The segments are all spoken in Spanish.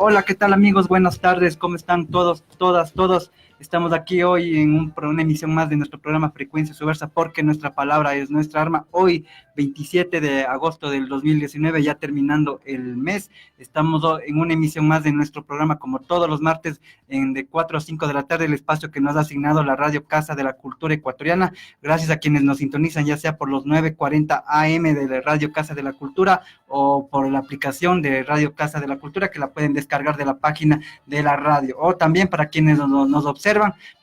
Hola, ¿qué tal amigos? Buenas tardes, ¿cómo están todos, todas, todos? Estamos aquí hoy en una emisión más de nuestro programa Frecuencia Subversa, porque nuestra palabra es nuestra arma. Hoy, 27 de agosto del 2019, ya terminando el mes, estamos en una emisión más de nuestro programa, como todos los martes, de 4 a 5 de la tarde, el espacio que nos ha asignado la Radio Casa de la Cultura Ecuatoriana. Gracias a quienes nos sintonizan, ya sea por los 9:40 AM de la Radio Casa de la Cultura o por la aplicación de Radio Casa de la Cultura, que la pueden descargar de la página de la radio, o también para quienes nos observan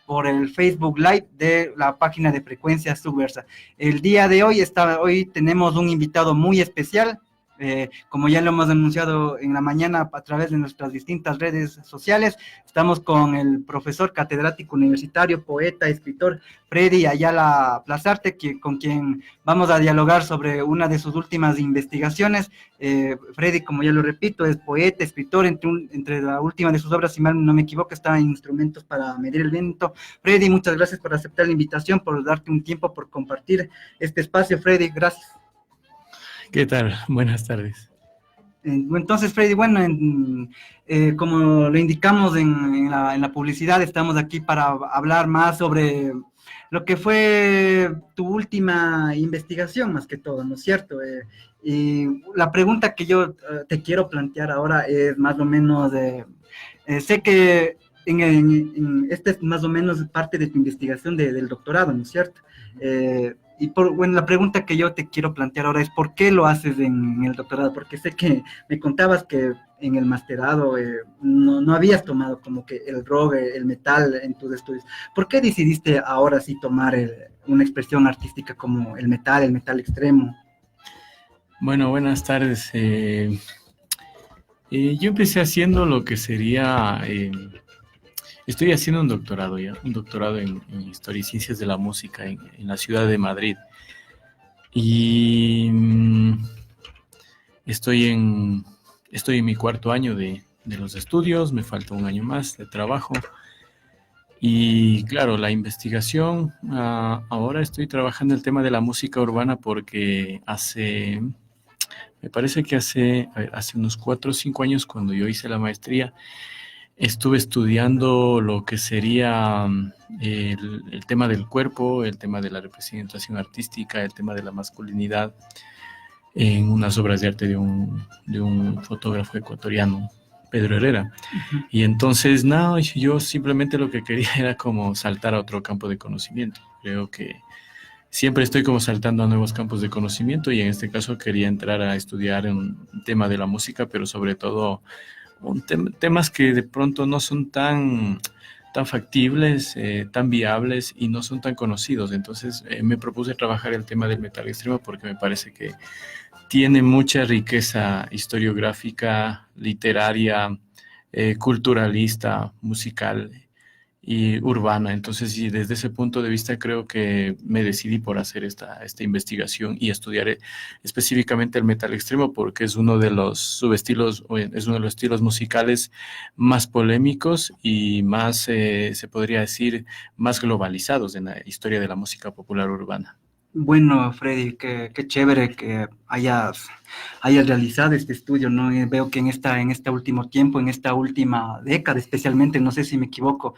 por el Facebook Live de la página de Frecuencia Subversa. El día de hoy tenemos un invitado muy especial. Como ya lo hemos anunciado en la mañana a través de nuestras distintas redes sociales, estamos con el profesor catedrático universitario, poeta, escritor Freddy Ayala Plazarte, con quien vamos a dialogar sobre una de sus últimas investigaciones. Freddy, como ya lo repito, es poeta, escritor. Entre la última de sus obras, si mal no me equivoco, está en Instrumentos para medir el viento. Freddy, muchas gracias por aceptar la invitación, por darte un tiempo, por compartir este espacio. Freddy, gracias. ¿Qué tal? Buenas tardes. Entonces, Freddy, bueno, como lo indicamos en la publicidad, estamos aquí para hablar más sobre lo que fue tu última investigación, más que todo, ¿no es cierto? Y la pregunta que yo te quiero plantear ahora es más o menos, sé que este es más o menos parte de tu investigación del doctorado, ¿no es cierto? Bueno, la pregunta que yo te quiero plantear ahora es ¿por qué lo haces en el doctorado? Porque sé que me contabas que en el masterado no habías tomado como que el rock, el metal en tus estudios. ¿Por qué decidiste ahora sí tomar una expresión artística como el metal extremo? Bueno, buenas tardes. Yo empecé haciendo lo que sería, estoy haciendo un doctorado en Historia y Ciencias de la Música en la ciudad de Madrid. Y estoy en mi cuarto año de los estudios, me falta un año más de trabajo. Y claro, la investigación, ahora estoy trabajando el tema de la música urbana porque me parece que hace unos 4 o 5 años, cuando yo hice la maestría, estuve estudiando lo que sería el tema del cuerpo, el tema de la representación artística, el tema de la masculinidad en unas obras de arte de un fotógrafo ecuatoriano, Pedro Herrera. Uh-huh. Y entonces, no, yo simplemente lo que quería era como saltar a otro campo de conocimiento. Creo que siempre estoy como saltando a nuevos campos de conocimiento, y en este caso quería entrar a estudiar un tema de la música, pero sobre todo temas que de pronto no son tan factibles, tan viables y no son tan conocidos. Entonces me propuse trabajar el tema del metal extremo porque me parece que tiene mucha riqueza historiográfica, literaria, culturalista, musical y urbana. Entonces, y desde ese punto de vista creo que me decidí por hacer esta investigación y estudiar específicamente el metal extremo, porque es uno de los subestilos, es uno de los estilos musicales más polémicos y más, se podría decir, más globalizados en la historia de la música popular urbana. Bueno, Freddy, qué chévere que hayas realizado este estudio, ¿no? Veo que en este último tiempo, en esta última década especialmente, no sé si me equivoco,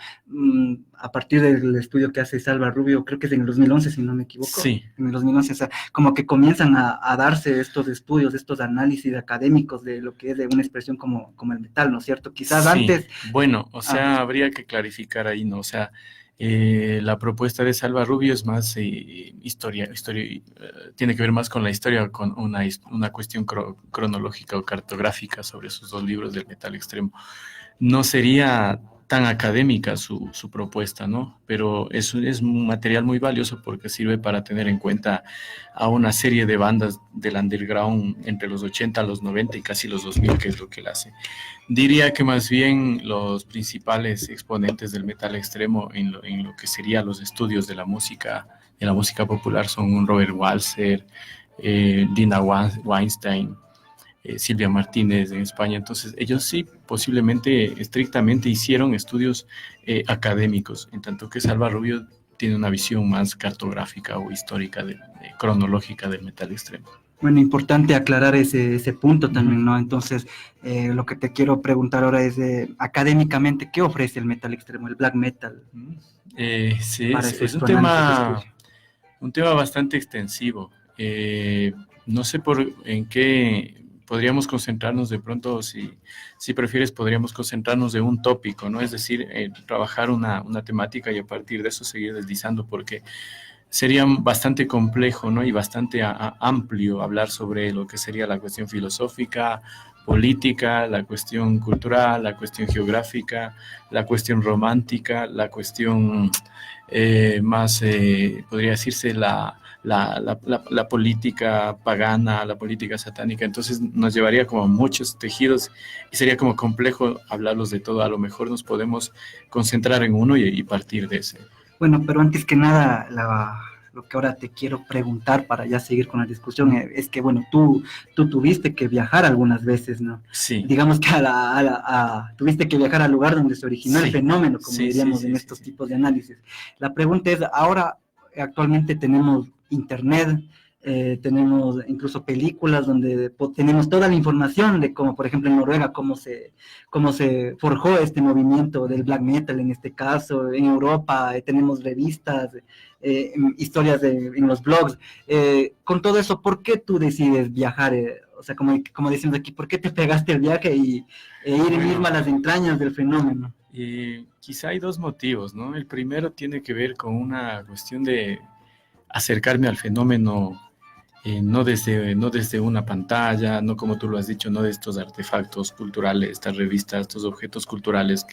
a partir del estudio que hace Salva Rubio, creo que es en el 2011, si no me equivoco. Sí. En el 2011, o sea, como que comienzan a darse estos estudios, estos análisis académicos de lo que es de una expresión como el metal, ¿no es cierto? Quizás sí. Antes... Bueno, o sea, habría que clarificar ahí, ¿no? O sea, la propuesta de Salva Rubio es más historia, tiene que ver más con la historia, con una cuestión cronológica o cartográfica sobre esos dos libros del metal extremo. No sería tan académica su propuesta, ¿no? Pero es un material muy valioso porque sirve para tener en cuenta a una serie de bandas del underground entre los 80, los 90 y casi los 2000, que es lo que él hace. Diría que más bien los principales exponentes del metal extremo en lo que serían los estudios de la música popular son Robert Walser, Dina Weinstein, Silvia Martínez en España. Entonces ellos sí posiblemente estrictamente hicieron estudios académicos, en tanto que Salva Rubio tiene una visión más cartográfica o histórica, cronológica del metal extremo. Bueno, importante aclarar ese punto también, ¿no? Entonces, lo que te quiero preguntar ahora es, académicamente, ¿qué ofrece el metal extremo, el black metal, Sí, para es esos tonantes de estudio? un tema bastante extensivo. No sé en qué podríamos concentrarnos de pronto, si prefieres, podríamos concentrarnos de un tópico, ¿no? Es decir, trabajar una temática y a partir de eso seguir deslizando, porque sería bastante complejo, ¿no? Y bastante amplio hablar sobre lo que sería la cuestión filosófica, política, la cuestión cultural, la cuestión geográfica, la cuestión romántica, la cuestión más, podría decirse, la política pagana, la política satánica. Entonces nos llevaría como a muchos tejidos y sería como complejo hablarlos de todo. A lo mejor nos podemos concentrar en uno y partir de ese. Bueno, pero antes que nada, lo que ahora te quiero preguntar para ya seguir con la discusión es que, bueno, tú tuviste que viajar algunas veces, ¿no? Sí, Digamos que tuviste que viajar al lugar donde se originó el sí, fenómeno, como sí, sí, diríamos en sí, sí, estos sí. tipos de análisis. La pregunta es, ahora actualmente tenemos internet, tenemos incluso películas donde tenemos toda la información de cómo, por ejemplo, en Noruega, cómo se forjó este movimiento del black metal en este caso, en Europa tenemos revistas, historias en los blogs. Con todo eso, ¿por qué tú decides viajar? O sea, como decimos aquí, ¿por qué te pegaste el viaje ir mismo Bueno, a las entrañas del fenómeno? quizá hay dos motivos, ¿no? El primero tiene que ver con una cuestión de acercarme al fenómeno, no desde una pantalla, no como tú lo has dicho, no de estos artefactos culturales, estas revistas, estos objetos culturales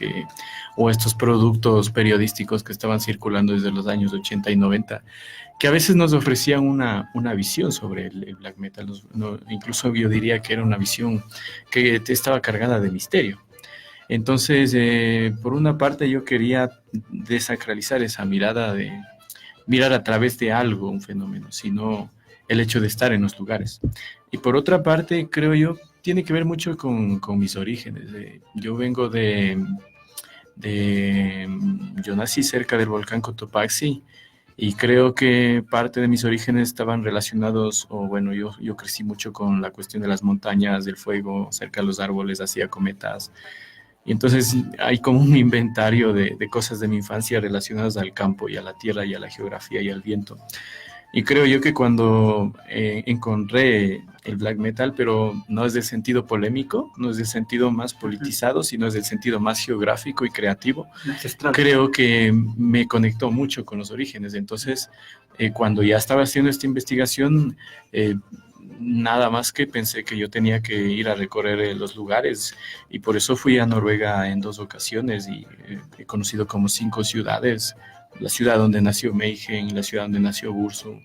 o estos productos periodísticos que estaban circulando desde los años 80 y 90, que a veces nos ofrecían una visión sobre el black metal. Incluso yo diría que era una visión que estaba cargada de misterio. Entonces, por una parte yo quería desacralizar esa mirada de mirar a través de algo un fenómeno, sino el hecho de estar en los lugares. Y por otra parte, creo yo, tiene que ver mucho con mis orígenes. Yo vengo yo nací cerca del volcán Cotopaxi y creo que parte de mis orígenes estaban relacionados, o bueno, yo crecí mucho con la cuestión de las montañas, del fuego, cerca de los árboles, hacía cometas, y entonces hay como un inventario de cosas de mi infancia relacionadas al campo y a la tierra y a la geografía y al viento. Y creo yo que cuando encontré el black metal, pero no es del sentido polémico, no es del sentido más politizado, sino es del sentido más geográfico y creativo, Ancestral. creo que me conectó mucho con los orígenes. Entonces, cuando ya estaba haciendo esta investigación, eh, nada más que pensé que yo tenía que ir a recorrer los lugares y por eso fui a Noruega en 2 ocasiones y he conocido como 5 ciudades: la ciudad donde nació Meijen, la ciudad donde nació Bursum,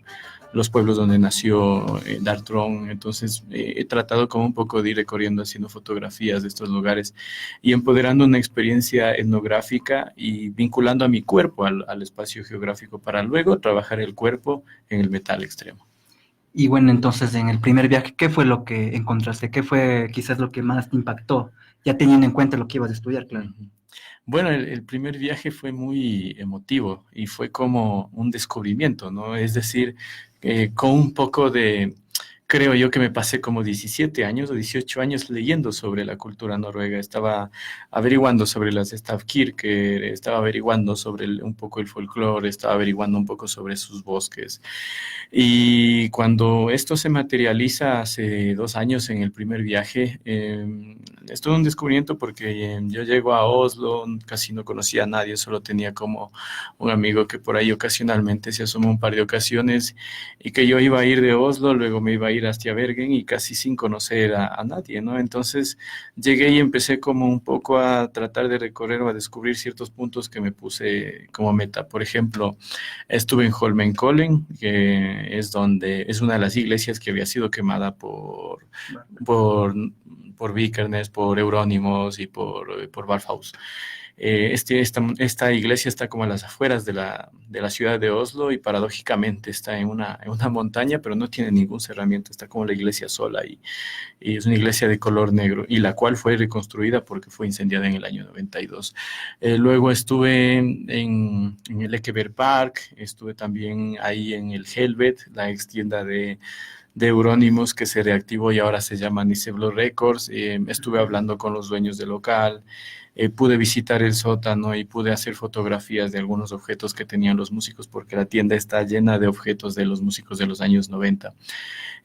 los pueblos donde nació Dartron. Entonces he tratado como un poco de ir recorriendo, haciendo fotografías de estos lugares y empoderando una experiencia etnográfica y vinculando a mi cuerpo al espacio geográfico para luego trabajar el cuerpo en el metal extremo. Y bueno, entonces en el primer viaje, ¿qué fue lo que encontraste? ¿Qué fue quizás lo que más te impactó? Ya teniendo en cuenta lo que ibas a estudiar, claro. Ujú. Bueno, el primer viaje fue muy emotivo y fue como un descubrimiento, ¿no? Es decir, con un poco de, creo yo que me pasé como 17 años o 18 años leyendo sobre la cultura noruega. Estaba averiguando sobre las Stavkirker, estaba averiguando sobre un poco el folclore, estaba averiguando un poco sobre sus bosques. Y cuando esto se materializa hace 2 años en el primer viaje, es todo un descubrimiento porque yo llego a Oslo, casi no conocía a nadie, solo tenía como un amigo que por ahí ocasionalmente se asomó un par de ocasiones y que yo iba a ir de Oslo, luego me iba a ir hasta Bergen y casi sin conocer a nadie, ¿no? Entonces llegué y empecé como un poco a tratar de recorrer o a descubrir ciertos puntos que me puse como meta. Por ejemplo, estuve en Holmenkollen, que es una de las iglesias que había sido quemada por, por Vikernes, por Eurónimos y por Barfaus. Esta iglesia está como a las afueras de la ciudad de Oslo y paradójicamente está en una montaña, pero no tiene ningún cerramiento, está como la iglesia sola y es una iglesia de color negro y la cual fue reconstruida porque fue incendiada en el año 92. Luego estuve en el Ekeberg Park, estuve también ahí en el Helvet, la ex tienda de Euronymous que se reactivó y ahora se llama Niceblo Records. Estuve hablando con los dueños del local, pude visitar el sótano y pude hacer fotografías de algunos objetos que tenían los músicos, porque la tienda está llena de objetos de los músicos de los años 90.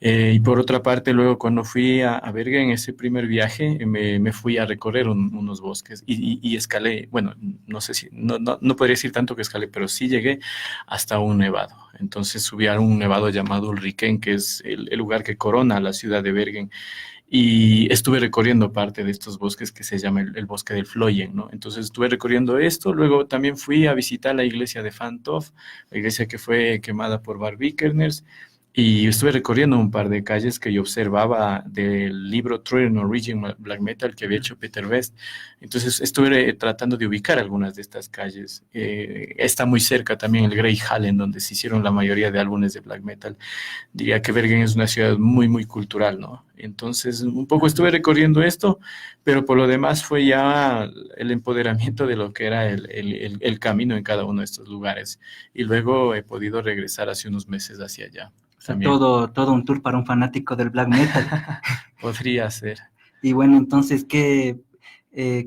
Y por otra parte, luego cuando fui a Bergen, ese primer viaje, me fui a recorrer unos bosques y escalé, bueno, no sé si, no podría decir tanto que escalé, pero sí llegué hasta un nevado. Entonces subí a un nevado llamado Ulriken, que es el lugar que corona la ciudad de Bergen. Y estuve recorriendo parte de estos bosques que se llama el bosque del Floyen, ¿no? Entonces estuve recorriendo esto, luego también fui a visitar la iglesia de Fantov, la iglesia que fue quemada por Barbikerners, y estuve recorriendo un par de calles que yo observaba del libro True Norwegian Black Metal que había hecho Peter West. Entonces estuve tratando de ubicar algunas de estas calles. Está muy cerca también el Grey Hallen, donde se hicieron la mayoría de álbumes de Black Metal. Diría que Bergen es una ciudad muy, muy cultural, ¿no? Entonces, un poco estuve recorriendo esto, pero por lo demás fue ya el empoderamiento de lo que era el camino en cada uno de estos lugares. Y luego he podido regresar hace unos meses hacia allá. O sea, También. todo un tour para un fanático del black metal. Podría ser. Y bueno, entonces, ¿a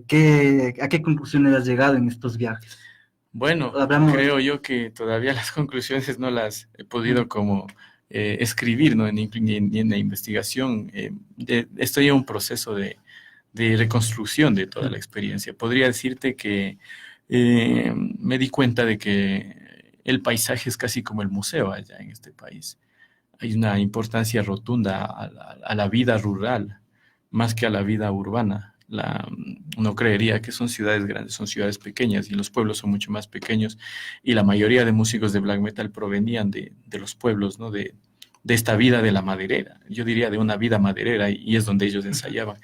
qué conclusiones has llegado en estos viajes? Bueno, Hablamos... creo yo que todavía las conclusiones no las he podido como escribir, ¿no? Ni en la investigación. Estoy en un proceso de reconstrucción de toda la experiencia. Podría decirte que me di cuenta de que el paisaje es casi como el museo allá en este país. Hay una importancia rotunda a la vida rural, más que a la vida urbana. Uno creería que son ciudades grandes, son ciudades pequeñas y los pueblos son mucho más pequeños y la mayoría de músicos de black metal provenían de los pueblos, ¿no? De esta vida de la maderera, yo diría de una vida maderera y es donde ellos ensayaban.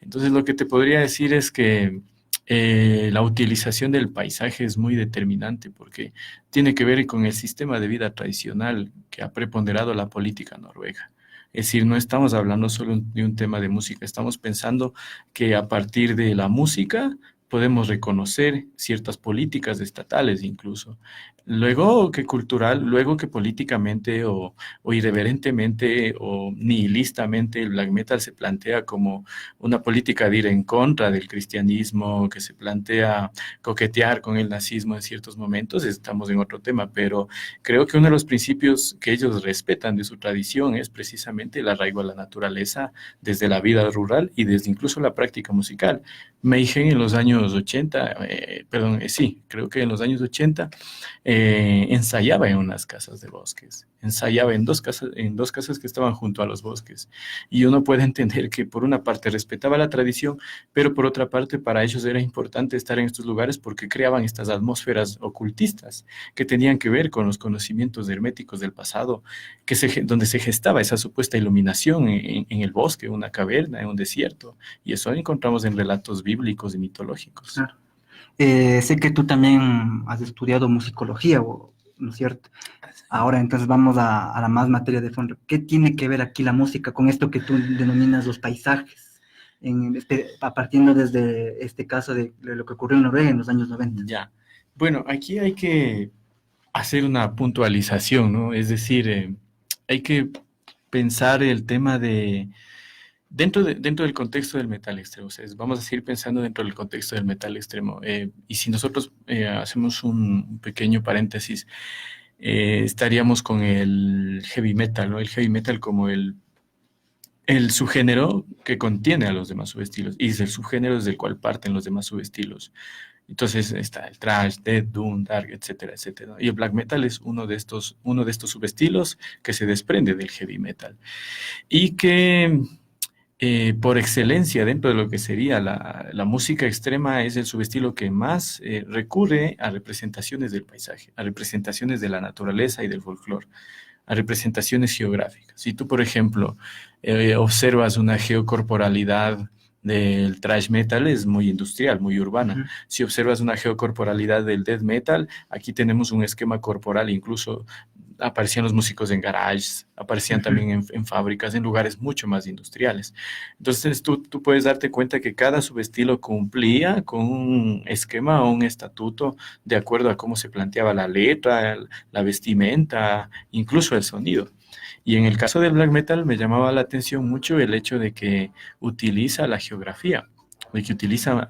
Entonces lo que te podría decir es que la utilización del paisaje es muy determinante porque tiene que ver con el sistema de vida tradicional que ha preponderado la política noruega. Es decir, no estamos hablando solo de un tema de música, estamos pensando que a partir de la música podemos reconocer ciertas políticas estatales incluso. Luego que cultural, luego que políticamente o irreverentemente o nihilistamente el black metal se plantea como una política de ir en contra del cristianismo, que se plantea coquetear con el nazismo en ciertos momentos, estamos en otro tema, pero creo que uno de los principios que ellos respetan de su tradición es precisamente el arraigo a la naturaleza desde la vida rural y desde incluso la práctica musical. Meijen en los años 80, sí, creo que en los años 80 ensayaba en unas casas de bosques, ensayaba en dos casas que estaban junto a los bosques. Y uno puede entender que por una parte respetaba la tradición, pero por otra parte para ellos era importante estar en estos lugares porque creaban estas atmósferas ocultistas que tenían que ver con los conocimientos herméticos del pasado, donde se gestaba esa supuesta iluminación en el bosque, una caverna, en un desierto. Y eso lo encontramos en relatos bíblicos y mitológicos. Claro. Sé que tú también has estudiado musicología, ¿no es cierto? Ahora entonces vamos a la más materia de fondo. ¿Qué tiene que ver aquí la música con esto que tú denominas los paisajes? Partiendo desde este caso de lo que ocurrió en Noruega en los años 90. Ya. Bueno, aquí hay que hacer una puntualización, ¿no? Es decir, hay que pensar el tema de dentro del contexto del metal extremo. O sea, vamos a seguir pensando dentro del contexto del metal extremo. Y si nosotros hacemos un pequeño paréntesis, estaríamos con el heavy metal, ¿no? El heavy metal como el subgénero que contiene a los demás subestilos y es el subgénero desde el cual parten los demás subestilos. Entonces está el thrash, death, doom, dark, etcétera, etcétera. Y el black metal es uno de estos subestilos que se desprende del heavy metal y que por excelencia dentro de lo que sería la música extrema es el subestilo que más recurre a representaciones del paisaje, a representaciones de la naturaleza y del folclore, a representaciones geográficas. Si tú, por ejemplo, observas una geocorporalidad del thrash metal, es muy industrial, muy urbana. Uh-huh. Si observas una geocorporalidad del death metal, aquí tenemos un esquema corporal, incluso aparecían los músicos en garages, aparecían también en fábricas, en lugares mucho más industriales. Entonces tú puedes darte cuenta que cada subestilo cumplía con un esquema o un estatuto de acuerdo a cómo se planteaba la letra, la vestimenta, incluso el sonido. Y en el caso del black metal me llamaba la atención mucho el hecho de que utiliza la geografía, de que utiliza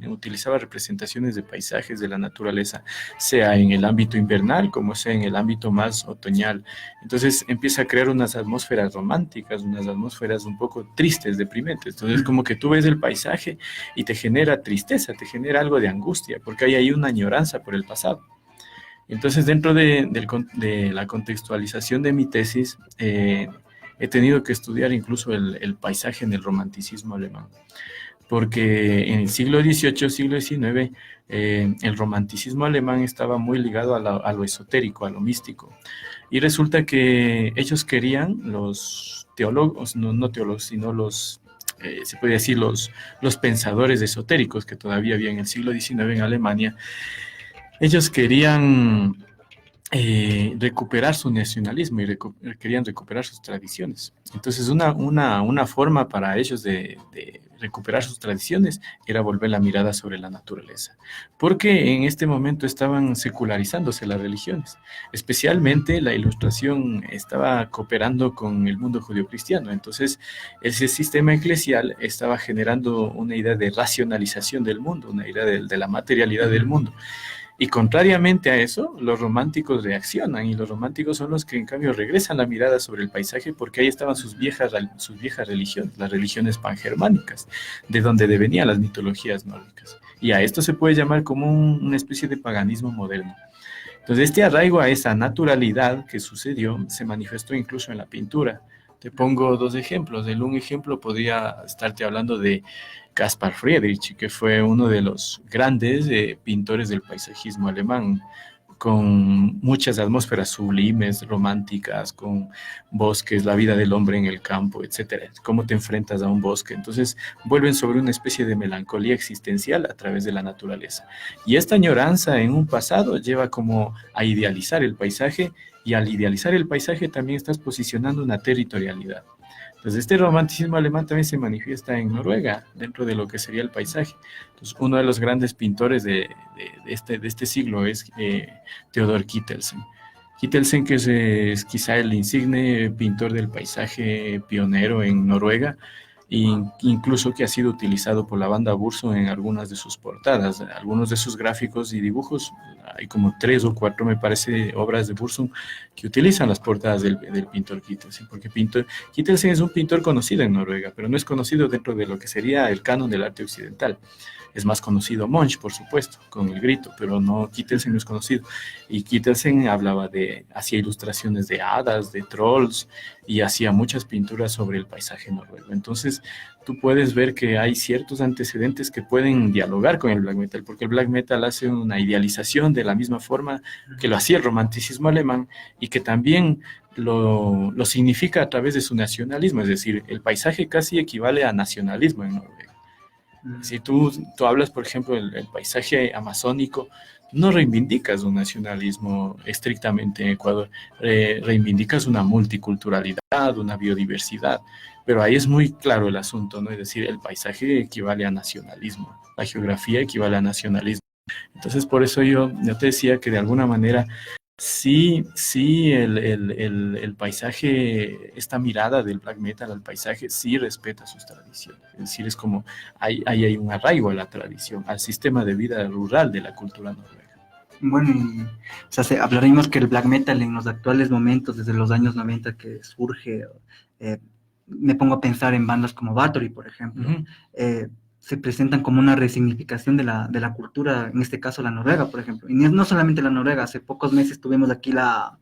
utilizaba representaciones de paisajes de la naturaleza, sea en el ámbito invernal como sea en el ámbito más otoñal. Entonces empieza a crear unas atmósferas románticas, unas atmósferas un poco tristes, deprimentes. Entonces como que tú ves el paisaje y te genera tristeza, te genera algo de angustia, porque hay ahí una añoranza por el pasado. Entonces, dentro de la contextualización de mi tesis, he tenido que estudiar incluso el paisaje en el romanticismo alemán, porque en el siglo XVIII, siglo XIX, el romanticismo alemán estaba muy ligado a lo esotérico, a lo místico. Y resulta que ellos querían, los teólogos, no teólogos, sino se puede decir, los pensadores esotéricos que todavía había en el siglo XIX en Alemania, ellos querían recuperar su nacionalismo y querían recuperar sus tradiciones. Entonces, una forma para ellos de recuperar sus tradiciones era volver la mirada sobre la naturaleza, porque en este momento estaban secularizándose las religiones, especialmente la Ilustración estaba cooperando con el mundo judio-cristiano. Entonces, ese sistema eclesial estaba generando una idea de racionalización del mundo, una idea de la materialidad del mundo. Y contrariamente a eso, los románticos reaccionan, y los románticos son los que en cambio regresan la mirada sobre el paisaje, porque ahí estaban sus viejas religiones, las religiones pangermánicas, de donde devenían las mitologías nórdicas. Y a esto se puede llamar como una especie de paganismo moderno. Entonces, este arraigo a esa naturalidad que sucedió se manifestó incluso en la pintura. Te pongo dos ejemplos. Un ejemplo podría estarte hablando de Caspar Friedrich, que fue uno de los grandes pintores del paisajismo alemán, con muchas atmósferas sublimes, románticas, con bosques, la vida del hombre en el campo, etcétera. Cómo te enfrentas a un bosque. Entonces vuelven sobre una especie de melancolía existencial a través de la naturaleza. Y esta añoranza en un pasado lleva como a idealizar el paisaje, y al idealizar el paisaje también estás posicionando una territorialidad. Entonces, este romanticismo alemán también se manifiesta en Noruega, dentro de lo que sería el paisaje. Entonces, uno de los grandes pintores de este siglo es Theodor Kittelsen. Kittelsen, que es quizá el insigne pintor del paisaje pionero en Noruega, incluso que ha sido utilizado por la banda Burzum en algunas de sus portadas. Algunos de sus gráficos y dibujos, hay como 3 o 4, me parece, obras de Burzum que utilizan las portadas del pintor Kittelsen, porque Kittelsen es un pintor conocido en Noruega, pero no es conocido dentro de lo que sería el canon del arte occidental. Es más conocido Munch, por supuesto, con El Grito, pero no, Kittelsen no es conocido. Y Kittelsen hacía ilustraciones de hadas, de trolls, y hacía muchas pinturas sobre el paisaje noruego. Entonces, tú puedes ver que hay ciertos antecedentes que pueden dialogar con el black metal, porque el black metal hace una idealización de la misma forma que lo hacía el romanticismo alemán, y que también lo significa a través de su nacionalismo. Es decir, el paisaje casi equivale a nacionalismo en Noruega. Si tú hablas, por ejemplo, el paisaje amazónico, no reivindicas un nacionalismo estrictamente en Ecuador, reivindicas una multiculturalidad, una biodiversidad, pero ahí es muy claro el asunto, ¿no? Es decir, el paisaje equivale a nacionalismo, la geografía equivale a nacionalismo. Entonces, por eso yo te decía que de alguna manera sí, el paisaje, esta mirada del black metal al paisaje, sí respeta sus tradiciones. Es decir, es como hay un arraigo a la tradición, al sistema de vida rural de la cultura noruega. Bueno, o sea, hablaremos que el black metal en los actuales momentos, desde los años 90 que surge, me pongo a pensar en bandas como Bathory, por ejemplo, se presentan como una resignificación de la cultura, en este caso la noruega, por ejemplo. Y no solamente la noruega, hace pocos meses tuvimos aquí la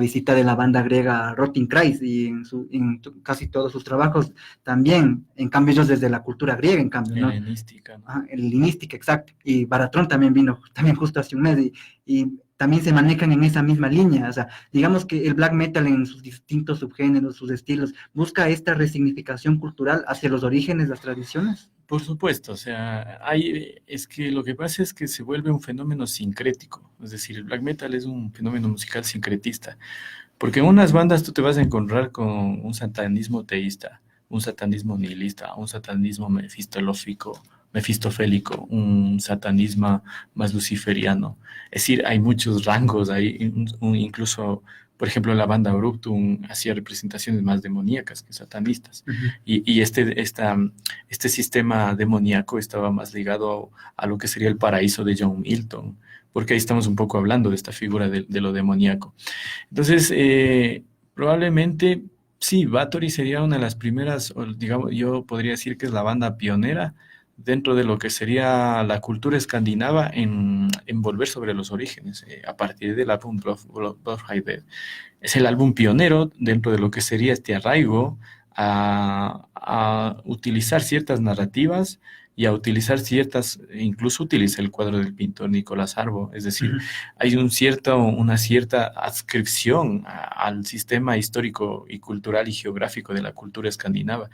visita de la banda griega Rotting Christ, y en casi todos sus trabajos también, en cambio ellos desde la cultura griega, en cambio, ¿no? Helenística, ¿no? Ajá, helenística, exacto. Y Baratrón también vino, también justo hace un mes, y también se manejan en esa misma línea. O sea, digamos que el black metal en sus distintos subgéneros, sus estilos, busca esta resignificación cultural hacia los orígenes, las tradiciones. Por supuesto, o sea, es que lo que pasa es que se vuelve un fenómeno sincrético, es decir, el black metal es un fenómeno musical sincretista, porque en unas bandas tú te vas a encontrar con un satanismo teísta, un satanismo nihilista, un satanismo mefistofélico, un satanismo más luciferiano. Es decir, hay muchos rangos, hay incluso Por ejemplo, la banda Abruptum hacía representaciones más demoníacas que satanistas. Ujú. Y este sistema demoníaco estaba más ligado a lo que sería el paraíso de John Milton, porque ahí estamos un poco hablando de esta figura de lo demoníaco. Entonces, probablemente sí, Bathory sería una de las primeras, o digamos, yo podría decir que es la banda pionera dentro de lo que sería la cultura escandinava en volver sobre los orígenes, a partir del álbum Blood Dead. Es el álbum pionero dentro de lo que sería este arraigo a utilizar ciertas narrativas y a utilizar ciertas, incluso utiliza el cuadro del pintor Nicolás Arbo, es decir, Ujú. hay una cierta adscripción al sistema histórico y cultural y geográfico de la cultura escandinava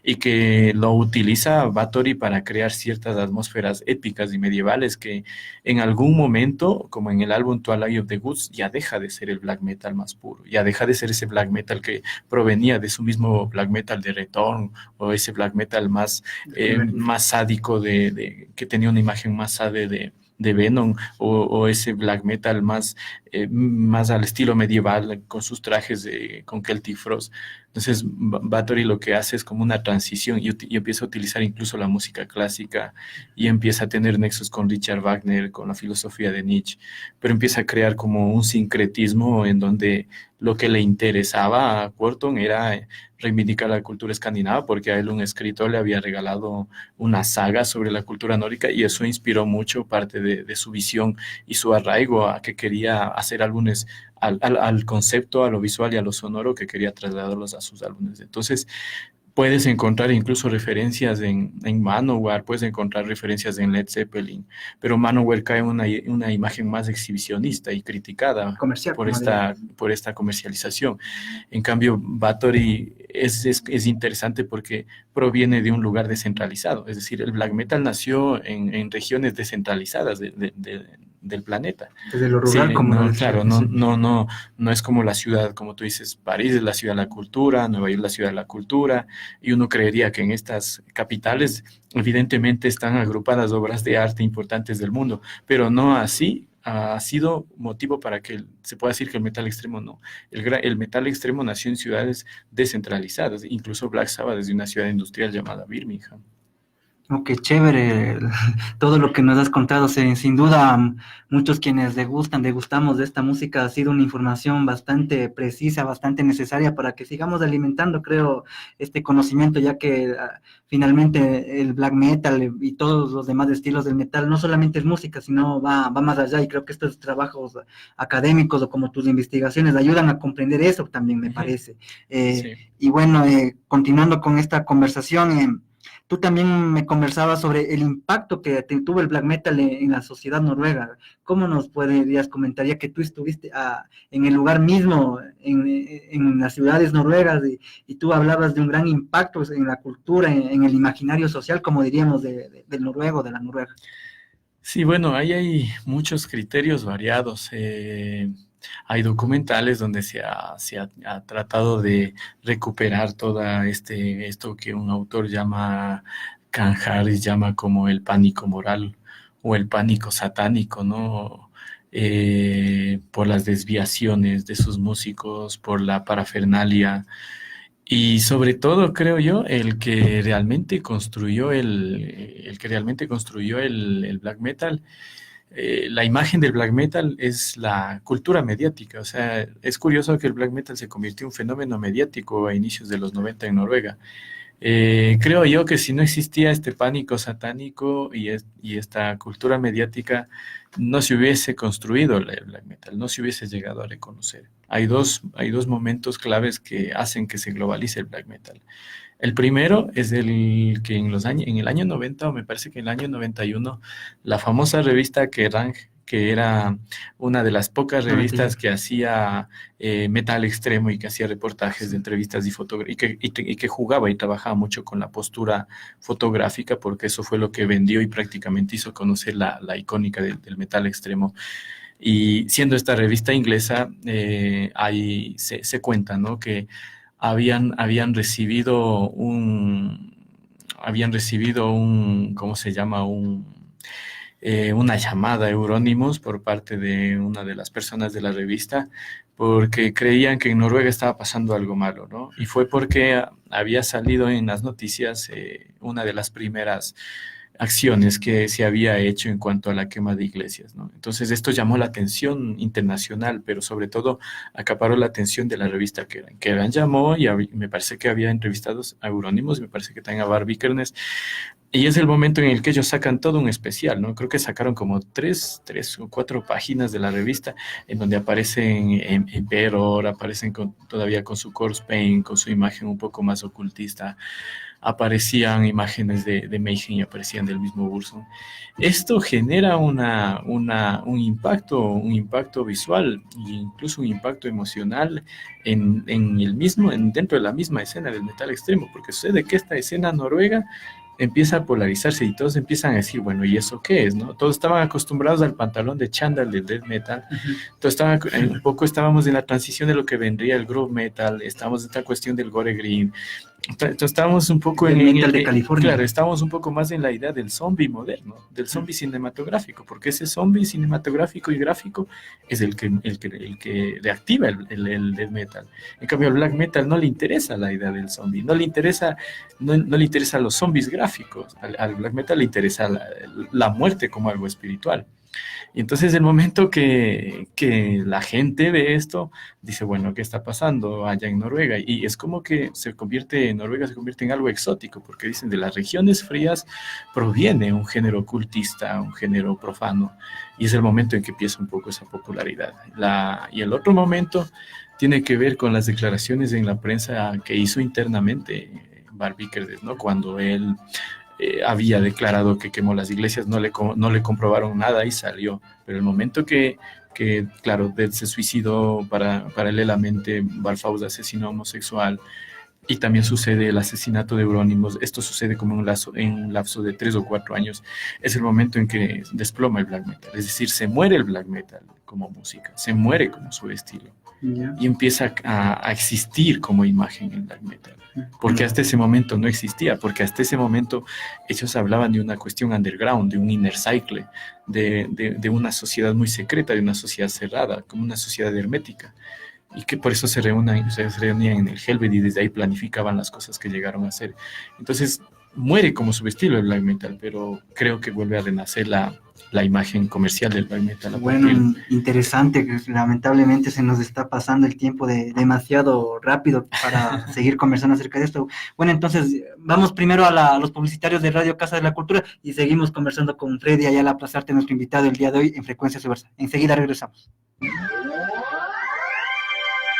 y que lo utiliza Bathory para crear ciertas atmósferas épicas y medievales que en algún momento, como en el álbum Twilight of the Gods, ya deja de ser el black metal más puro, ya deja de ser ese black metal que provenía de su mismo black metal de Retorn o ese black metal más, El primer disco. más sádico que tenía una imagen más sade de Venom o ese black metal más al estilo medieval con sus trajes con Celtic Frost. Entonces, Bathory lo que hace es como una transición y empieza a utilizar incluso la música clásica y empieza a tener nexos con Richard Wagner, con la filosofía de Nietzsche, pero empieza a crear como un sincretismo en donde lo que le interesaba a Quorthon era reivindicar la cultura escandinava porque a él un escritor le había regalado una saga sobre la cultura nórdica y eso inspiró mucho parte de su visión y su arraigo a que quería hacer álbumes al concepto, a lo visual y a lo sonoro que quería trasladarlos a sus álbumes. Entonces, puedes encontrar incluso referencias en Manowar, puedes encontrar referencias en Led Zeppelin, pero Manowar cae en una imagen más exhibicionista y criticada Comercial, como diría. por esta comercialización. En cambio, Bathory es interesante porque proviene de un lugar descentralizado, es decir, el black metal nació en regiones descentralizadas del planeta. Desde lo Sí, rural, como lo no, decía. claro, Sí. no es como la ciudad, como tú dices, París es la ciudad de la cultura, Nueva York es la ciudad de la cultura, y uno creería que en estas capitales evidentemente están agrupadas obras de arte importantes del mundo, pero no así ha sido motivo para que se pueda decir que el metal extremo no. El metal extremo nació en ciudades descentralizadas, incluso Black Sabbath desde una ciudad industrial llamada Birmingham. Oh, qué chévere todo lo que nos has contado. Sin duda, muchos quienes degustamos de esta música, ha sido una información bastante precisa, bastante necesaria para que sigamos alimentando, creo, este conocimiento, ya que finalmente el black metal y todos los demás estilos del metal no solamente es música, sino va más allá. Y creo que estos trabajos académicos o como tus investigaciones ayudan a comprender eso también, me Ujú. parece. Sí. Y bueno, continuando con esta conversación, tú también me conversabas sobre el impacto que tuvo el black metal en la sociedad noruega. ¿Cómo nos podrías comentar, ya que tú estuviste en el lugar mismo, en las ciudades noruegas, y tú hablabas de un gran impacto en la cultura, en el imaginario social, como diríamos, del noruego, de la Noruega? Sí, bueno, ahí hay muchos criterios variados. Hay documentales donde ha tratado de recuperar esto que un autor llama, Can Harris llama como el pánico moral o el pánico satánico, ¿no? Por las desviaciones de sus músicos, por la parafernalia y sobre todo, creo yo, el que realmente construyó el black metal, la imagen del black metal es la cultura mediática. O sea, es curioso que el black metal se convirtió en un fenómeno mediático a inicios de los 90 en Noruega. Creo yo que si no existía este pánico satánico y esta cultura mediática, no se hubiese construido el black metal, no se hubiese llegado a reconocer. Hay dos momentos claves que hacen que se globalice el black metal. El primero es el que en el año 90, o me parece que en el año 91, la famosa revista Kerrang, que era una de las pocas revistas 91. que hacía metal extremo y que hacía reportajes de Sí. entrevistas y que jugaba y trabajaba mucho con la postura fotográfica, porque eso fue lo que vendió y prácticamente hizo conocer la icónica del metal extremo. Y siendo esta revista inglesa, ahí se cuenta, ¿no? Que habían recibido un, ¿cómo se llama? una llamada a Euronymous por parte de una de las personas de la revista, porque creían que en Noruega estaba pasando algo malo, ¿no? Y fue porque había salido en las noticias una de las primeras acciones que se había hecho en cuanto a la quema de iglesias, ¿no? Entonces esto llamó la atención internacional, pero sobre todo acaparó la atención de la revista Kerrang llamó y me parece que había entrevistados a Euronymous, me parece que también a Bar Vikernes, y es el momento en el que ellos sacan todo un especial, ¿no? Creo que sacaron como tres o cuatro páginas de la revista en donde aparecen en Peror, aparecen todavía con su corpse paint, con su imagen un poco más ocultista, aparecían imágenes de Mayhem y aparecían del mismo Burzum. Esto genera un impacto visual e incluso un impacto emocional dentro de la misma escena del metal extremo, porque sucede que esta escena noruega empieza a polarizarse y todos empiezan a decir, bueno, ¿y eso qué es? ¿No? Todos estaban acostumbrados al pantalón de chándal del death metal, entonces un poco estábamos en la transición de lo que vendría el groove metal, estábamos en esta cuestión del gore green, entonces estábamos un poco el metal de California. Claro, estábamos un poco más en la idea del zombie moderno, del zombie cinematográfico, porque ese zombie cinematográfico y gráfico es el que reactiva el death metal. En cambio, al black metal no le interesa la idea del zombie, no le interesa los zombies gráficos, al black metal le interesa la muerte como algo espiritual. Y entonces el momento que la gente ve esto, dice, bueno, ¿qué está pasando allá en Noruega? Y es como que Noruega se convierte en algo exótico, porque dicen, de las regiones frías proviene un género ocultista, un género profano, y es el momento en que empieza un poco esa popularidad. Y el otro momento tiene que ver con las declaraciones en la prensa que hizo internamente Bar Vikernes, ¿no? Cuando él había declarado que quemó las iglesias, no le comprobaron nada y salió. Pero el momento que claro, Dead se suicidó, paralelamente Barfaus asesinó a homosexual, y también sucede el asesinato de Euronymous, esto sucede como en un lapso de 3 o 4 años, es el momento en que desploma el black metal, es decir, se muere el black metal como música, se muere como su estilo, y empieza a existir como imagen el black metal. Porque hasta ese momento no existía, porque hasta ese momento ellos hablaban de una cuestión underground, de un inner cycle, de una sociedad muy secreta, de una sociedad cerrada, como una sociedad hermética, y que por eso se reunían en el Helvete y desde ahí planificaban las cosas que llegaron a hacer. Entonces muere como su estilo el black metal, pero creo que vuelve a renacer la imagen comercial del black metal. Bueno, interesante, lamentablemente se nos está pasando el tiempo demasiado rápido para seguir conversando acerca de esto. Bueno, entonces vamos primero a los publicitarios de Radio Casa de la Cultura y seguimos conversando con Freddy Ayala Plazarte, nuestro invitado el día de hoy en Frecuencia Subversa. Enseguida regresamos.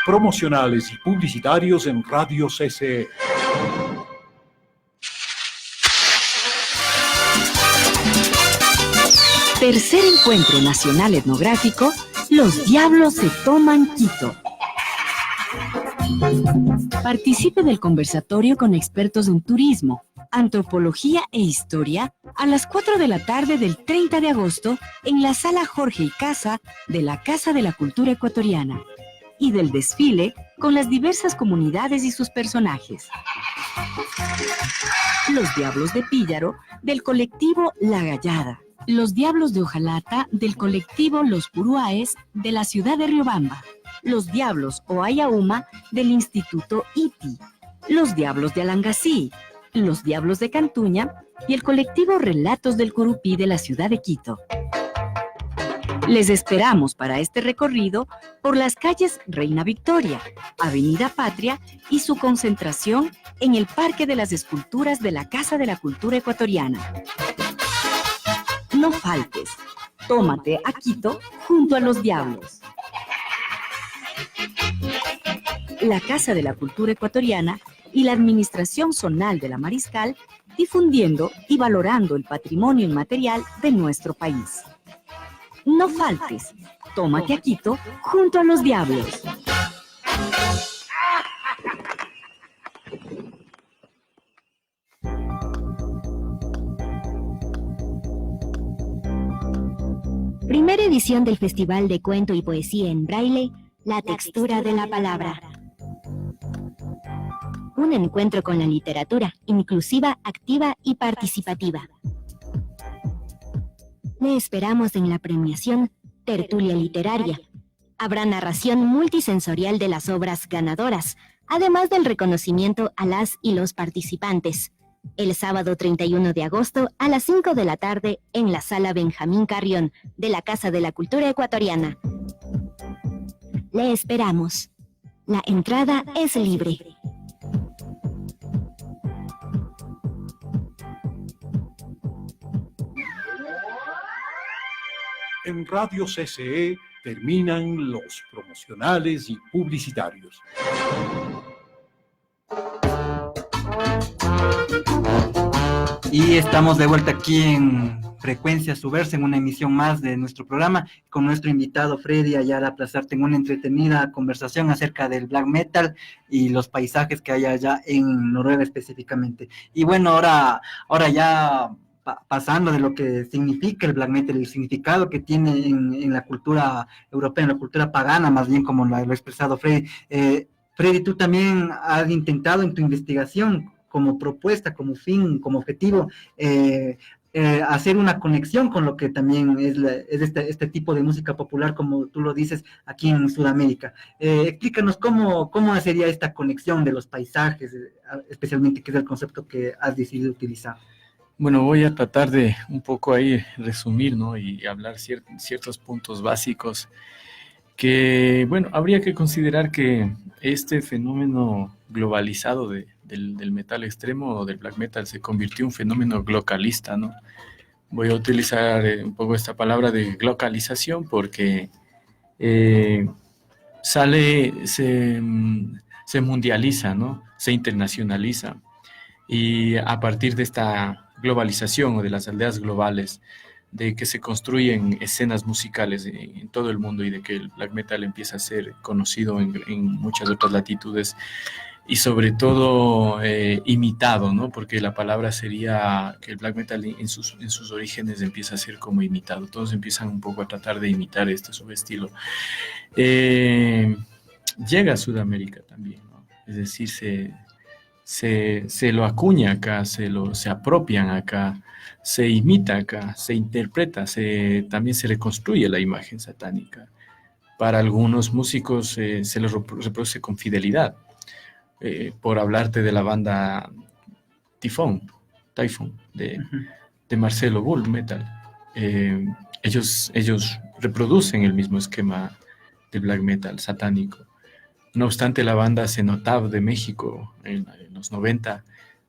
Promocionales y publicitarios en Radio CC. Tercer Encuentro Nacional Etnográfico, Los Diablos se toman Quito. Participe del conversatorio con expertos en turismo, antropología e historia a las 4 de la tarde del 30 de agosto en la Sala Jorge y Casa de la Casa de la Cultura Ecuatoriana, y del desfile con las diversas comunidades y sus personajes. Los Diablos de Píllaro del colectivo La Gallada. Los Diablos de Ojalata del colectivo Los Puruáes de la ciudad de Riobamba. Los Diablos o Ayauma del Instituto ITI. Los Diablos de Alangasí. Los Diablos de Cantuña y el colectivo Relatos del Curupí de la ciudad de Quito. Les esperamos para este recorrido por las calles Reina Victoria, Avenida Patria y su concentración en el Parque de las Esculturas de la Casa de la Cultura Ecuatoriana. No faltes, tómate a Quito junto a los Diablos. La Casa de la Cultura Ecuatoriana y la Administración Zonal de la Mariscal, difundiendo y valorando el patrimonio inmaterial de nuestro país. No faltes, tómate a Quito junto a los Diablos. Primera edición del Festival de Cuento y Poesía en Braille, La Textura de la Palabra. Un encuentro con la literatura, inclusiva, activa y participativa. Le esperamos en la premiación Tertulia Literaria. Habrá narración multisensorial de las obras ganadoras, además del reconocimiento a las y los participantes. El sábado 31 de agosto a las 5 de la tarde en la Sala Benjamín Carrión de la Casa de la Cultura Ecuatoriana. Le esperamos. La entrada es libre. En Radio CCE terminan los promocionales y publicitarios. Y estamos de vuelta aquí en Frecuencia Subversa, en una emisión más de nuestro programa, con nuestro invitado Freddy Ayala Plazarte en una entretenida conversación acerca del black metal y los paisajes que hay allá en Noruega específicamente. Y bueno, ahora ya pasando de lo que significa el black metal, el significado que tiene en la cultura europea, en la cultura pagana, más bien como lo ha expresado Freddy. Freddy, tú también has intentado en tu investigación, como propuesta, como fin, como objetivo, hacer una conexión con lo que también es este tipo de música popular, como tú lo dices, aquí en Sudamérica. Explícanos cómo sería esta conexión de los paisajes, especialmente, que es el concepto que has decidido utilizar. Bueno, voy a tratar de un poco ahí resumir, ¿no? Y hablar ciertos puntos básicos que, bueno, habría que considerar que este fenómeno globalizado del metal extremo o del black metal se convirtió en un fenómeno glocalista, ¿no? Voy a utilizar un poco esta palabra de glocalización porque se mundializa, ¿no? Se internacionaliza. Y a partir de esta globalización o de las aldeas globales, de que se construyen escenas musicales en todo el mundo y de que el black metal empieza a ser conocido en muchas otras latitudes y sobre todo imitado, ¿no? Porque la palabra sería que el black metal en sus orígenes empieza a ser como imitado. Todos empiezan un poco a tratar de imitar este subestilo. Llega a Sudamérica también, ¿no? Es decir, se lo acuña acá, se apropian acá, se imita acá, se interpreta, también se reconstruye la imagen satánica. Para algunos músicos se lo reproduce con fidelidad. Por hablarte de la banda Typhoon de Marcelo Bull Metal. Ellos reproducen el mismo esquema de black metal satánico. No obstante, la banda Cenotav de México en los 90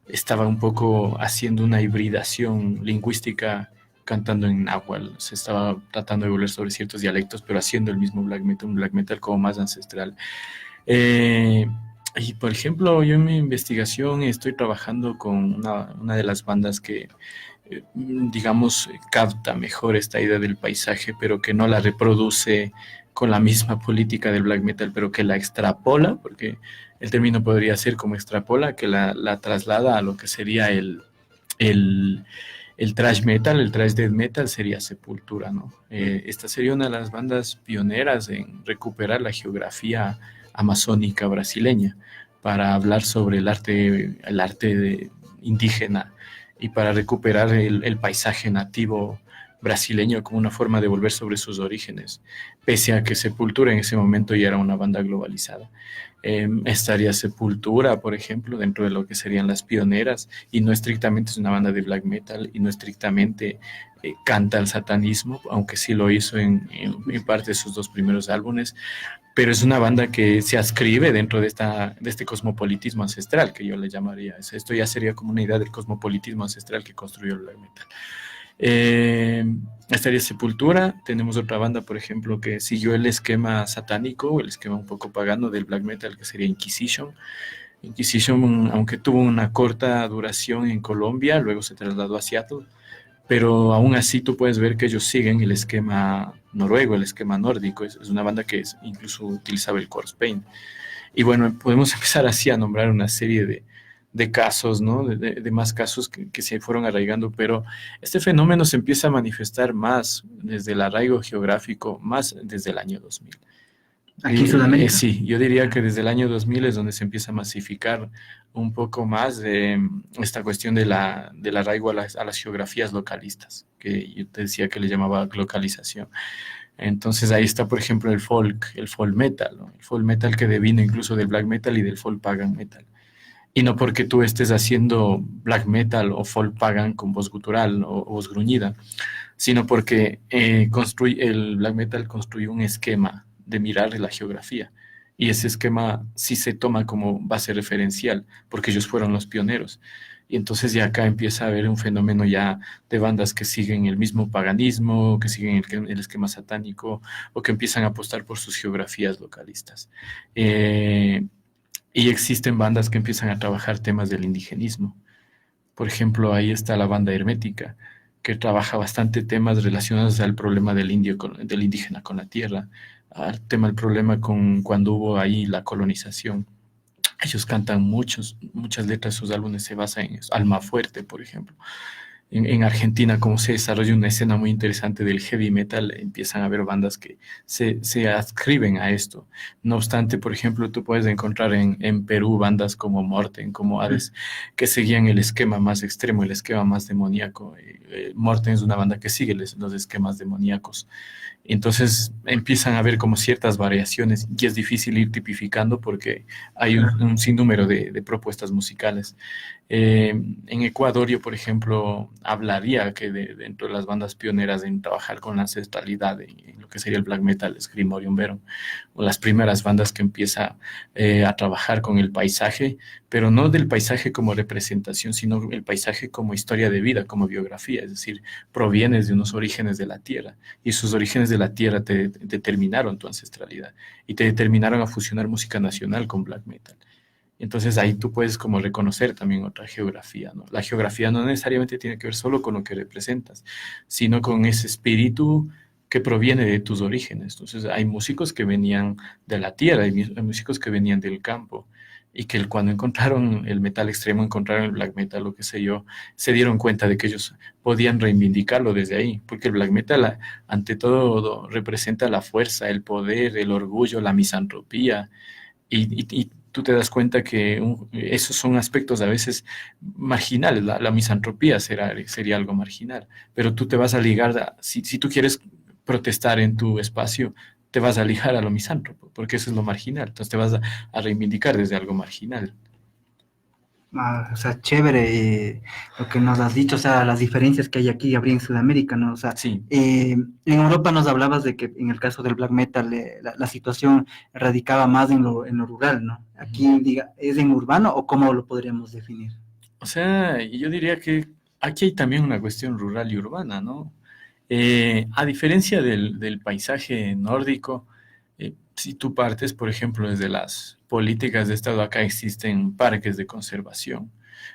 estaba un poco haciendo una hibridación lingüística, cantando en náhuatl. Se estaba tratando de volver sobre ciertos dialectos, pero haciendo el mismo black metal, un black metal como más ancestral. Y por ejemplo, yo en mi investigación estoy trabajando con una de las bandas que, digamos, capta mejor esta idea del paisaje, pero que no la reproduce con la misma política del black metal, pero que la extrapola, porque el término podría ser como extrapola, que la traslada a lo que sería el thrash metal, el thrash death metal sería Sepultura, ¿no? Esta sería una de las bandas pioneras en recuperar la geografía amazónica brasileña para hablar sobre el arte indígena y para recuperar el paisaje nativo brasileño como una forma de volver sobre sus orígenes, pese a que Sepultura en ese momento ya era una banda globalizada. Estaría Sepultura, por ejemplo, dentro de lo que serían las pioneras, y no estrictamente es una banda de black metal, y no estrictamente canta el satanismo, aunque sí lo hizo en parte de sus dos primeros álbumes, pero es una banda que se adscribe dentro de este cosmopolitismo ancestral, que yo le llamaría. Esto ya sería como una idea del cosmopolitismo ancestral que construyó el black metal. Estaría Sepultura. Tenemos otra banda, por ejemplo, que siguió el esquema satánico, el esquema un poco pagano del black metal, que sería Inquisition. Inquisition, aunque tuvo una corta duración en Colombia, luego se trasladó a Seattle, pero aún así tú puedes ver que ellos siguen el esquema noruego, el esquema nórdico. Es una banda que incluso utilizaba el corpse paint. Y bueno, podemos empezar así a nombrar una serie de casos, ¿no? De más casos que se fueron arraigando, pero este fenómeno se empieza a manifestar más desde el arraigo geográfico, más desde el año 2000. aquí en Sudamérica. Sí, yo diría que desde el año 2000 es donde se empieza a masificar un poco más esta cuestión del arraigo a las geografías localistas, que yo te decía que le llamaba localización. Entonces ahí está, por ejemplo, el folk metal, ¿no? El folk metal que devino incluso del black metal y del folk pagan metal. Y no porque tú estés haciendo black metal o folk pagan con voz gutural o voz gruñida, sino porque el black metal construye un esquema de mirar la geografía. Y ese esquema sí se toma como base referencial, porque ellos fueron los pioneros. Y entonces ya acá empieza a haber un fenómeno ya de bandas que siguen el mismo paganismo, que siguen el esquema satánico, o que empiezan a apostar por sus geografías localistas. Y existen bandas que empiezan a trabajar temas del indigenismo. Por ejemplo, ahí está la banda Hermética, que trabaja bastante temas relacionados al problema del indígena con la tierra, al tema del problema con cuando hubo ahí la colonización. Ellos cantan muchas letras, sus álbumes se basan en eso. Almafuerte, por ejemplo. En Argentina, como se desarrolla una escena muy interesante del heavy metal, empiezan a haber bandas que se adscriben a esto. No obstante, por ejemplo, tú puedes encontrar en Perú bandas como Morten, como Hades, que seguían el esquema más extremo, el esquema más demoníaco. Morten es una banda que sigue los esquemas demoníacos. Entonces empiezan a haber como ciertas variaciones y es difícil ir tipificando porque hay un sinnúmero de propuestas musicales. En Ecuador yo, por ejemplo, hablaría que dentro de las bandas pioneras en trabajar con la ancestralidad, en lo que sería el black metal, es Grimorium Verum, o las primeras bandas que empieza a trabajar con el paisaje, pero no del paisaje como representación, sino el paisaje como historia de vida, como biografía, es decir, provienes de unos orígenes de la tierra, y esos orígenes de la tierra te determinaron tu ancestralidad, y te determinaron a fusionar música nacional con black metal. Entonces ahí tú puedes como reconocer también otra geografía, ¿no? La geografía no necesariamente tiene que ver solo con lo que representas, sino con ese espíritu que proviene de tus orígenes. Entonces hay músicos que venían de la tierra, hay músicos que venían del campo, y que cuando encontraron el metal extremo, encontraron el black metal, lo que sé yo, se dieron cuenta de que ellos podían reivindicarlo desde ahí, porque el black metal ante todo representa la fuerza, el poder, el orgullo, la misantropía, y tú te das cuenta que esos son aspectos a veces marginales. La misantropía sería algo marginal, pero tú te vas a ligar, si tú quieres protestar en tu espacio, te vas a ligar a lo misántropo, porque eso es lo marginal. Entonces te vas a reivindicar desde algo marginal. O sea, chévere lo que nos has dicho, o sea, las diferencias que hay aquí y habría en Sudamérica, ¿no? O sea, Sí. En Europa nos hablabas de que en el caso del black metal la situación radicaba más en lo rural, ¿no? Aquí, diga, ¿es en urbano o cómo lo podríamos definir? O sea, yo diría que aquí hay también una cuestión rural y urbana, ¿no? A diferencia del paisaje nórdico, si tú partes, por ejemplo, desde las políticas de Estado, acá existen parques de conservación,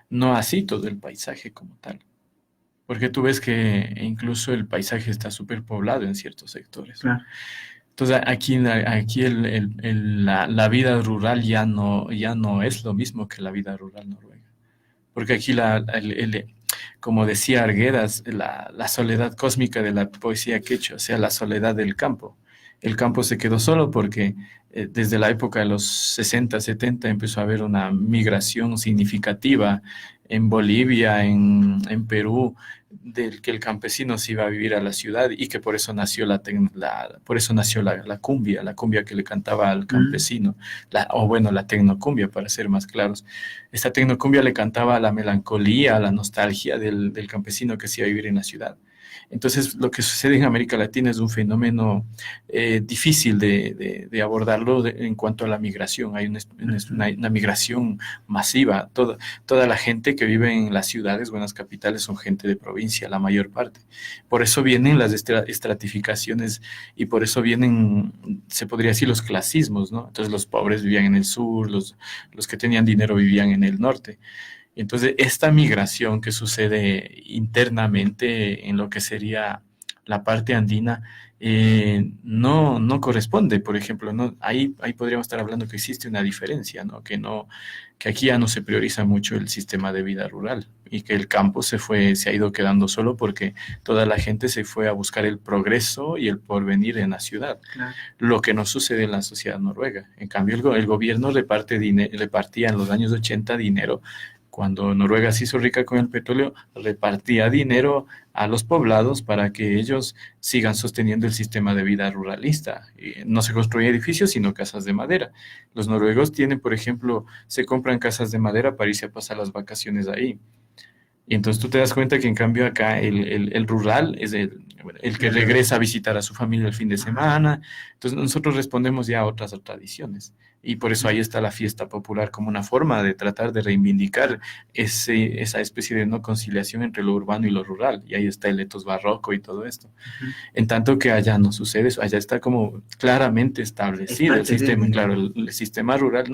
no así todo el paisaje como tal, porque tú ves que incluso el paisaje está superpoblado en ciertos sectores. Claro. Entonces aquí la vida rural ya no es lo mismo que la vida rural noruega, porque aquí como decía Arguedas, la soledad cósmica de la poesía quechua, o sea, la soledad del campo. El campo se quedó solo porque desde la época de los 60, 70 empezó a haber una migración significativa en Bolivia, en Perú, del que el campesino se iba a vivir a la ciudad y que por eso nació por eso nació la cumbia que le cantaba al campesino, la tecnocumbia para ser más claros. Esta tecnocumbia le cantaba a la melancolía, a la nostalgia del campesino que se iba a vivir en la ciudad. Entonces, lo que sucede en América Latina es un fenómeno difícil de abordarlo en cuanto a la migración. Hay una migración masiva. Toda la gente que vive en las ciudades o en las capitales son gente de provincia, la mayor parte. Por eso vienen las estratificaciones y por eso vienen, se podría decir, los clasismos, ¿no? Entonces, los pobres vivían en el sur, los que tenían dinero vivían en el norte. Entonces, esta migración que sucede internamente en lo que sería la parte andina, no corresponde. Por ejemplo, no, ahí podríamos estar hablando que existe una diferencia, ¿no? Que aquí ya no se prioriza mucho el sistema de vida rural y que el campo se ha ido quedando solo porque toda la gente se fue a buscar el progreso y el porvenir en la ciudad. Claro. Lo que no sucede en la sociedad noruega. En cambio, el gobierno repartía en los años 80 dinero. Cuando Noruega se hizo rica con el petróleo, repartía dinero a los poblados para que ellos sigan sosteniendo el sistema de vida ruralista. No se construyen edificios, sino casas de madera. Los noruegos tienen, por ejemplo, se compran casas de madera para irse a pasar las vacaciones ahí. Y entonces tú te das cuenta que en cambio acá el rural es el que regresa a visitar a su familia el fin de semana. Entonces nosotros respondemos ya a otras tradiciones. Y por eso ahí está la fiesta popular como una forma de tratar de reivindicar esa especie de no conciliación entre lo urbano y lo rural. Y ahí está el etos barroco y todo esto. En tanto que allá no sucede eso, allá está como claramente establecido el sistema. Claro, el sistema rural,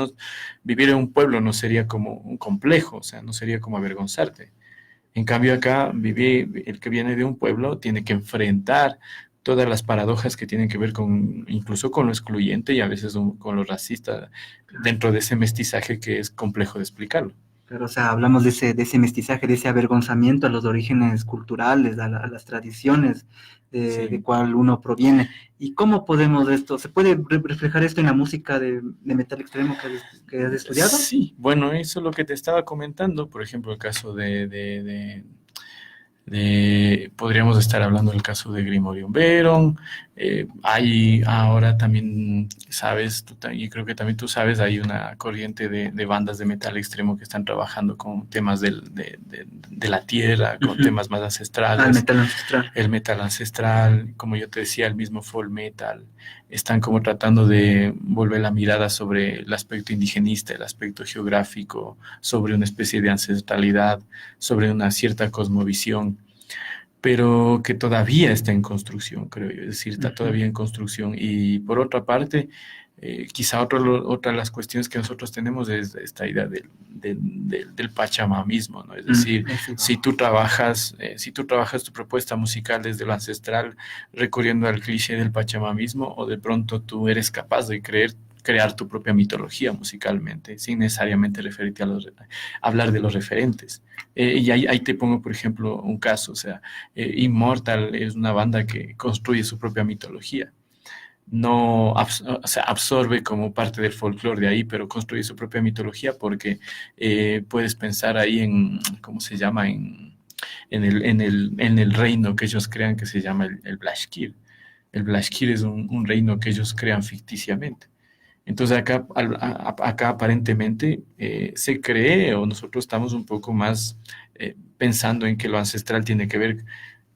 vivir en un pueblo no sería como un complejo, o sea, no sería como avergonzarte. En cambio acá, el que viene de un pueblo tiene que enfrentar todas las paradojas que tienen que ver incluso con lo excluyente y a veces con lo racista, dentro de ese mestizaje que es complejo de explicarlo. Pero, o sea, hablamos de ese mestizaje, de ese avergonzamiento a los orígenes culturales, a las tradiciones de cuál uno proviene. ¿Y cómo podemos se puede reflejar esto en la música de metal extremo que has estudiado? Sí, bueno, eso es lo que te estaba comentando, por ejemplo, el caso podríamos estar hablando del caso de Grimorion Veron. Hay ahora también, sabes, y creo que también tú sabes, hay una corriente de bandas de metal extremo que están trabajando con temas de la tierra, con temas más ancestrales. El metal ancestral. El metal ancestral, como yo te decía, el mismo folk metal. Están como tratando de volver la mirada sobre el aspecto indigenista, el aspecto geográfico, sobre una especie de ancestralidad, sobre una cierta cosmovisión, pero que todavía está en construcción, creo yo. Es decir, está todavía en construcción. Y por otra parte, quizá otra de las cuestiones que nosotros tenemos es esta idea del pachamamismo, ¿no? Es decir, si tú trabajas tu propuesta musical desde lo ancestral, recurriendo al cliché del pachamamismo, o de pronto tú eres capaz de crear tu propia mitología musicalmente, sin necesariamente referirte hablar de los referentes. Y ahí te pongo, por ejemplo, un caso, o sea, Immortal es una banda que construye su propia mitología. No absorbe como parte del folclore de ahí, pero construye su propia mitología porque puedes pensar ahí en, ¿cómo se llama? En el reino que ellos crean, que se llama el Blashkir. El Blashkir es un reino que ellos crean ficticiamente. Entonces acá aparentemente se cree, o nosotros estamos un poco más pensando en que lo ancestral tiene que ver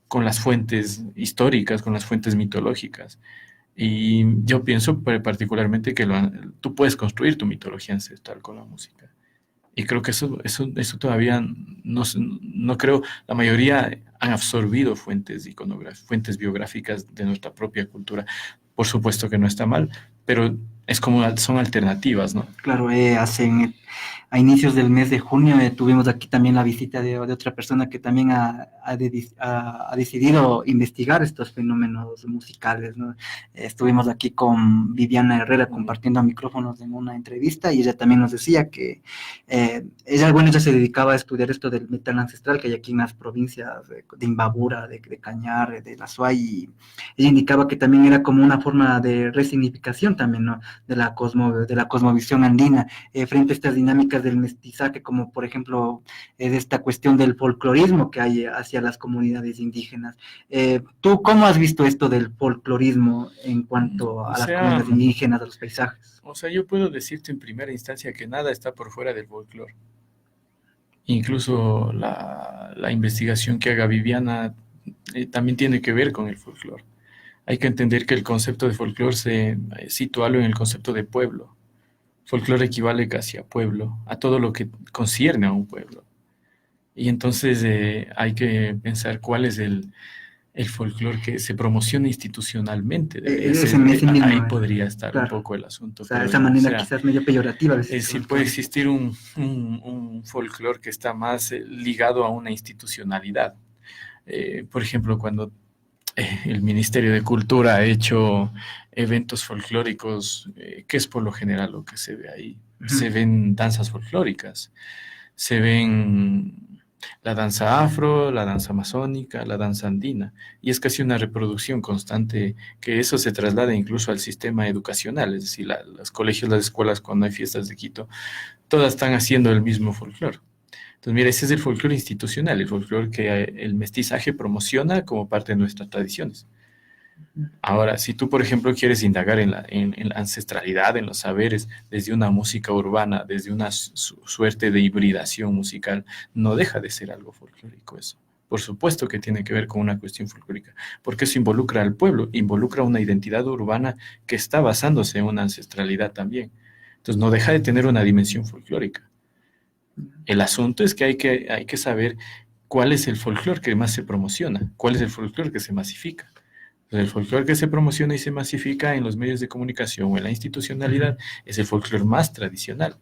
con las fuentes históricas, con las fuentes mitológicas. Y yo pienso particularmente que tú puedes construir tu mitología ancestral con la música. Y creo que eso todavía no creo, la mayoría han absorbido fuentes biográficas de nuestra propia cultura. Por supuesto que no está mal, pero son alternativas, ¿no? Claro, a inicios del mes de junio tuvimos aquí también la visita de otra persona que también ha decidido investigar estos fenómenos musicales, ¿no? Estuvimos aquí con Viviana Herrera compartiendo micrófonos en una entrevista y ella también nos decía que ella se dedicaba a estudiar esto del metal ancestral que hay aquí en las provincias de Imbabura, de Cañar, de La Suay, y ella indicaba que también era como una forma de resignificación también, ¿no? de la cosmovisión andina, frente a estas dinámicas del mestizaje, como por ejemplo de esta cuestión del folclorismo que hay hacia las comunidades indígenas. ¿Tú cómo has visto esto del folclorismo en cuanto a las comunidades indígenas, a los paisajes? O sea, yo puedo decirte en primera instancia que nada está por fuera del folclore. Incluso la investigación que haga Viviana también tiene que ver con el folclore. Hay que entender que el concepto de folclore situarlo en el concepto de pueblo. Folclore equivale casi a pueblo, a todo lo que concierne a un pueblo. Y entonces hay que pensar cuál es el folclore que se promociona institucionalmente. Ahí podría estar claro. Un poco el asunto. O sea, esa manera quizás medio peyorativa. Es decir, puede existir un folclore que está más ligado a una institucionalidad. Por ejemplo, cuando El Ministerio de Cultura ha hecho eventos folclóricos, que es por lo general lo que se ve ahí. Se ven danzas folclóricas, se ven la danza afro, la danza amazónica, la danza andina, y es casi una reproducción constante que eso se traslada incluso al sistema educacional, es decir, los colegios, las escuelas, cuando hay fiestas de Quito, todas están haciendo el mismo folclore. Entonces, mira, ese es el folclore institucional, el folclore que el mestizaje promociona como parte de nuestras tradiciones. Ahora, si tú, por ejemplo, quieres indagar en la ancestralidad, en los saberes, desde una música urbana, desde una suerte de hibridación musical, no deja de ser algo folclórico eso. Por supuesto que tiene que ver con una cuestión folclórica, porque eso involucra al pueblo, involucra una identidad urbana que está basándose en una ancestralidad también. Entonces, no deja de tener una dimensión folclórica. El asunto es que hay que saber cuál es el folclore que más se promociona, cuál es el folclore que se masifica. El folclore que se promociona y se masifica en los medios de comunicación o en la institucionalidad es el folclore más tradicional.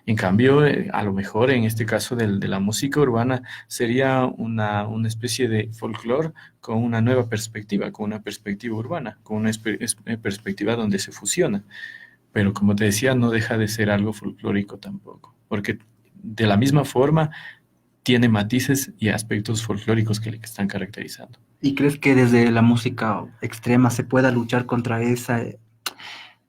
En cambio, a lo mejor en este caso de la música urbana sería una especie de folclore con una nueva perspectiva, con una perspectiva urbana, con una perspectiva donde se fusiona. Pero como te decía, no deja de ser algo folclórico tampoco, porque de la misma forma tiene matices y aspectos folclóricos que le están caracterizando. ¿Y crees que desde la música extrema se pueda luchar contra esas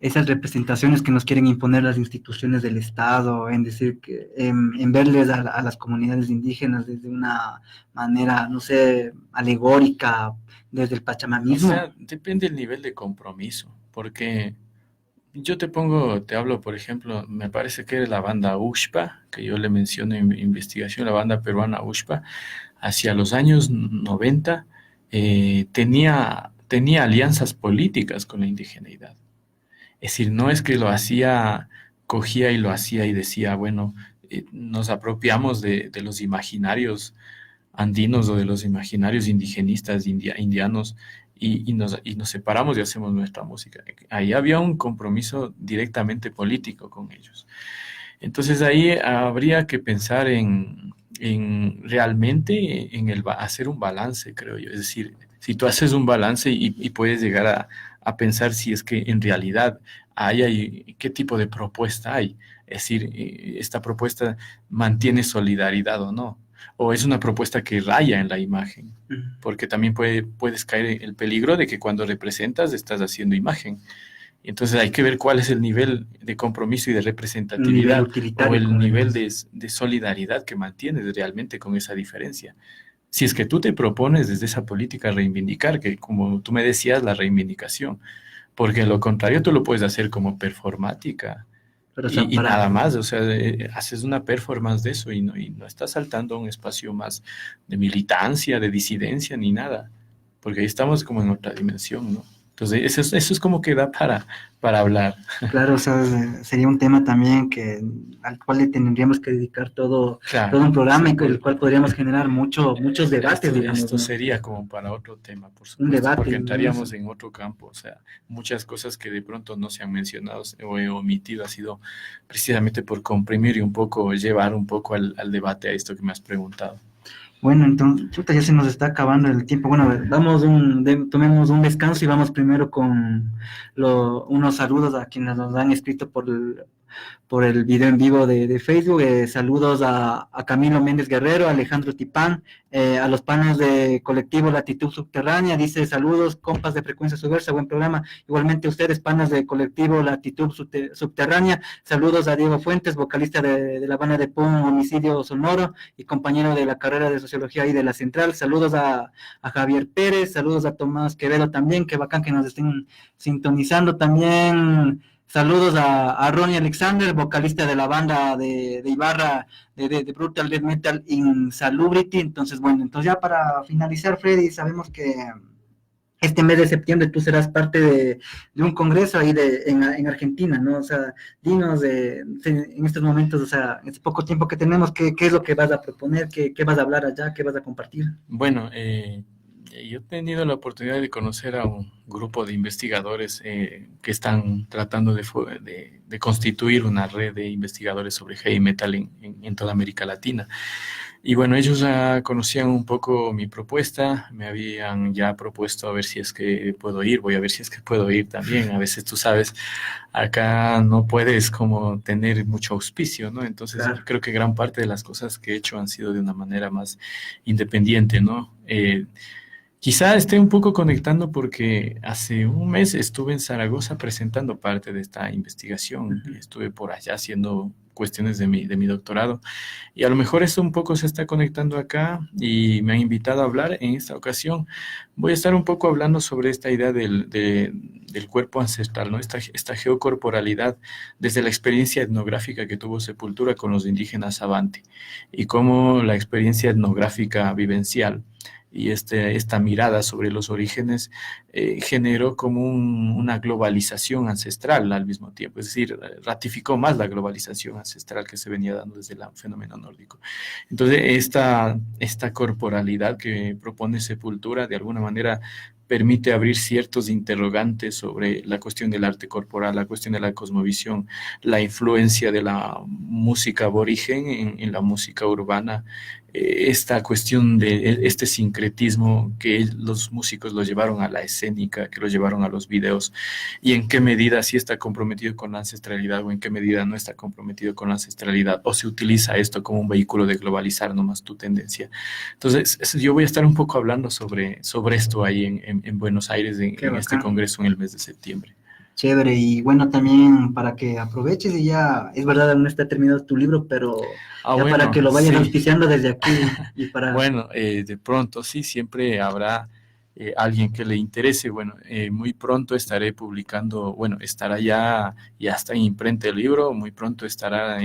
representaciones que nos quieren imponer las instituciones del Estado, en decir que en verles a las comunidades indígenas desde una manera, no sé, alegórica, desde el pachamanismo? O sea, depende del nivel de compromiso, porque yo te hablo, por ejemplo, me parece que es la banda UXPA, que yo le menciono en mi investigación, la banda peruana UXPA, hacia los años 90, tenía alianzas políticas con la indigeneidad. Es decir, no es que cogía y lo hacía y decía, bueno, nos apropiamos de los imaginarios andinos o de los imaginarios indigenistas, indianos, y nos separamos y hacemos nuestra música. Ahí había un compromiso directamente político con ellos. Entonces ahí habría que pensar en realmente hacer un balance, creo yo. Es decir, si tú haces un balance y puedes llegar a pensar si es que en realidad hay qué tipo de propuesta hay. Es decir, esta propuesta mantiene solidaridad o no. O es una propuesta que raya en la imagen, porque también puedes caer en el peligro de que cuando representas estás haciendo imagen. Entonces hay que ver cuál es el nivel de compromiso y de representatividad o el nivel de solidaridad que mantienes realmente con esa diferencia. Si es que tú te propones desde esa política reivindicar, que como tú me decías, la reivindicación, porque de lo contrario tú lo puedes hacer como performática. Pero, o sea, y nada más, o sea, haces una performance de eso y no estás saltando a un espacio más de militancia, de disidencia, ni nada, porque ahí estamos como en otra dimensión, ¿no? Entonces, eso es como que da para hablar. Claro, o sea, sería un tema también al cual le tendríamos que dedicar todo un programa y con el cual podríamos generar muchos debates, digamos. Esto sería como para otro tema, por supuesto, un debate, porque entraríamos en otro campo, o sea, muchas cosas que de pronto no se han mencionado o he omitido ha sido precisamente por comprimir y un poco, llevar un poco al debate a esto que me has preguntado. Bueno, entonces, ya se nos está acabando el tiempo. Bueno, a ver, tomemos un descanso y vamos primero con unos saludos a quienes nos han escrito por el video en vivo de Facebook. Saludos a Camilo Méndez Guerrero, a Alejandro Tipán, a los panes de colectivo Latitud Subterránea. Dice, saludos, compas de Frecuencia Subversa, buen programa. Igualmente ustedes, panas de colectivo Latitud Subterránea. Saludos a Diego Fuentes, vocalista de la banda de punk Homicidio Sonoro y compañero de la carrera de Sociología y de la Central. Saludos a Javier Pérez, saludos a Tomás Quevedo también, qué bacán que nos estén sintonizando también. Saludos a Ronnie Alexander, vocalista de la banda de Ibarra, de Brutal Death Metal Insalubrity. Entonces, bueno, ya para finalizar, Freddy, sabemos que este mes de septiembre tú serás parte de un congreso ahí en Argentina, ¿no? O sea, dinos en estos momentos, o sea, en este poco tiempo que tenemos, ¿qué es lo que vas a proponer? ¿Qué vas a hablar allá? ¿Qué vas a compartir? Bueno, yo he tenido la oportunidad de conocer a un grupo de investigadores que están tratando de constituir una red de investigadores sobre heavy metal en toda América Latina. Y bueno, ellos conocían un poco mi propuesta, me habían ya propuesto a ver si es que puedo ir, voy a ver si es que puedo ir también. A veces tú sabes, acá no puedes como tener mucho auspicio, ¿no? Entonces Claro. creo que gran parte de las cosas que he hecho han sido de una manera más independiente, ¿no? Quizá esté un poco conectando porque hace un mes estuve en Zaragoza presentando parte de esta investigación. Estuve por allá haciendo cuestiones de mi doctorado y a lo mejor esto un poco se está conectando acá y me han invitado a hablar en esta ocasión. Voy a estar un poco hablando sobre esta idea del cuerpo ancestral, ¿no? Esta geocorporalidad desde la experiencia etnográfica que tuvo Sepultura con los indígenas Avante y cómo la experiencia etnográfica vivencial y esta mirada sobre los orígenes generó como una globalización ancestral al mismo tiempo, es decir, ratificó más la globalización ancestral que se venía dando desde el fenómeno nórdico. Entonces, esta corporalidad que propone Sepultura, de alguna manera, permite abrir ciertos interrogantes sobre la cuestión del arte corporal, la cuestión de la cosmovisión, la influencia de la música aborigen en la música urbana, esta cuestión de este sincretismo que los músicos lo llevaron a la escénica, que lo llevaron a los videos, y en qué medida sí está comprometido con la ancestralidad o en qué medida no está comprometido con la ancestralidad, o se utiliza esto como un vehículo de globalizar nomás tu tendencia. Entonces, yo voy a estar un poco hablando sobre esto ahí en Buenos Aires, en este congreso en el mes de septiembre. Chévere, y bueno, también para que aproveches y ya, es verdad, aún no está terminado tu libro, pero ya bueno, para que lo vayan sí. auspiciando desde aquí y para... Bueno, de pronto sí, siempre habrá alguien que le interese. Bueno, muy pronto estaré publicando, bueno, estará ya está en imprenta el libro, muy pronto estará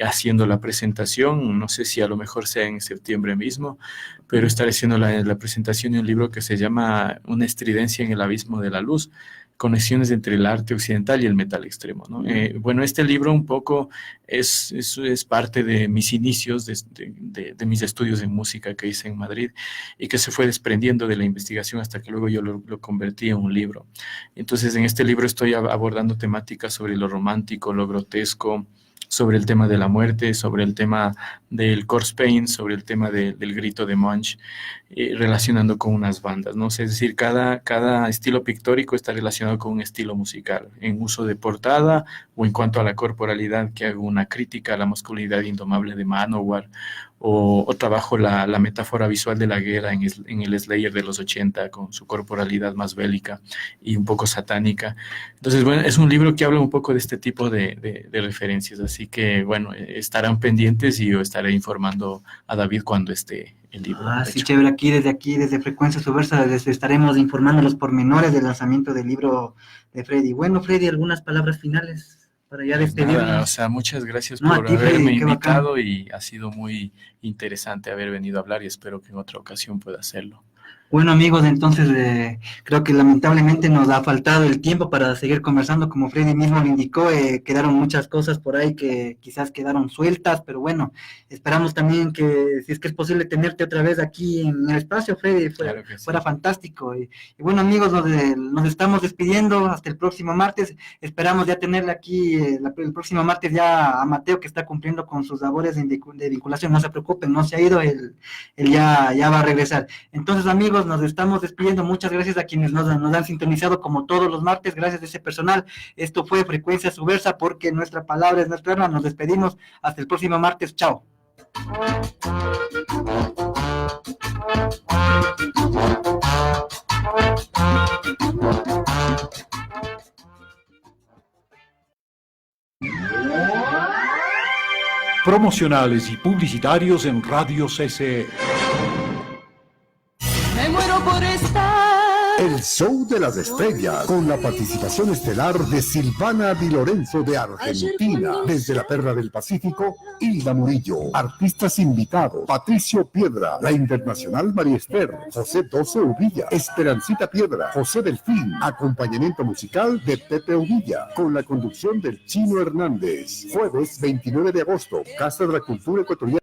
haciendo la presentación, no sé si a lo mejor sea en septiembre mismo, pero estaré haciendo la presentación de un libro que se llama Una estridencia en el abismo de la luz, conexiones entre el arte occidental y el metal extremo, ¿no? Bueno, este libro un poco es parte de mis inicios, de mis estudios en música que hice en Madrid y que se fue desprendiendo de la investigación hasta que luego yo lo convertí en un libro. Entonces, en este libro estoy abordando temáticas sobre lo romántico, lo grotesco, sobre el tema de la muerte, sobre el tema del corpse paint, sobre el tema del grito de Munch, relacionando con unas bandas, ¿no? Es decir, cada estilo pictórico está relacionado con un estilo musical, en uso de portada o en cuanto a la corporalidad, que hago una crítica a la masculinidad indomable de Manowar, o trabajo la metáfora visual de la guerra en el Slayer de los 80, con su corporalidad más bélica y un poco satánica. Entonces, bueno, es un libro que habla un poco de este tipo de referencias, así que, bueno, estarán pendientes y yo estaré informando a David cuando esté el libro. Sí, chévere, desde Frecuencia Subversa estaremos informando los pormenores del lanzamiento del libro de Freddy. Bueno, Freddy, algunas palabras finales para ya despedirnos. O sea, muchas gracias por haberme invitado y ha sido muy interesante haber venido a hablar y espero que en otra ocasión pueda hacerlo. Bueno, amigos, entonces creo que lamentablemente nos ha faltado el tiempo para seguir conversando, como Freddy mismo lo indicó, quedaron muchas cosas por ahí que quizás quedaron sueltas, pero bueno, esperamos también que, si es que es posible, tenerte otra vez aquí en el espacio, Freddy, fuera fantástico. Y bueno, amigos, nos estamos despidiendo hasta el próximo martes, esperamos ya tenerle aquí el próximo martes ya a Mateo, que está cumpliendo con sus labores de vinculación, no se preocupen, no se ha ido, él ya va a regresar. Entonces, amigos, nos estamos despidiendo. Muchas gracias a quienes nos han sintonizado como todos los martes. Gracias a ese personal. Esto fue Frecuencia Subversa, porque nuestra palabra es nuestra arma. Nos despedimos. Hasta el próximo martes. Chao. Promocionales y publicitarios en Radio CCE. Me muero por estar. El Show de las Estrellas, con la participación estelar de Silvana Di Lorenzo de Argentina, desde la Perla del Pacífico, Hilda Murillo. Artistas invitados: Patricio Piedra, la Internacional María Esther, José Doce Uvilla, Esperancita Piedra, José Delfín. Acompañamiento musical de Pepe Uvilla, con la conducción del Chino Hernández. Jueves 29 de agosto, Casa de la Cultura Ecuatoriana.